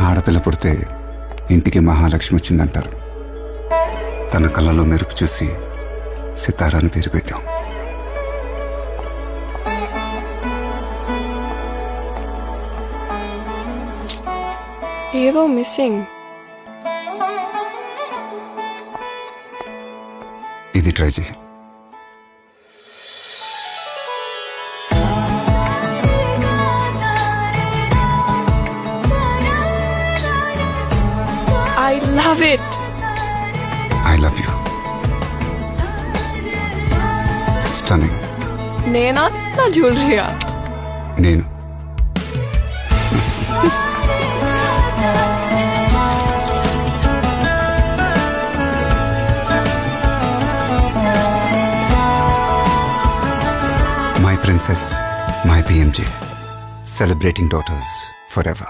ఆడపిల్ల పుడితే ఇంటికి మహాలక్ష్మి వచ్చిందంటారు. తన కళ్ళలో మెరుపు చూసి సితారా అని పేరు పెట్టాం. ఏదో మిస్సింగ్. ఇది ట్రై చేయి. I love it. I love you. Stunning. నేనా నా జ్యువెలరీయా? నేను my princess, my PMJ, celebrating daughters forever.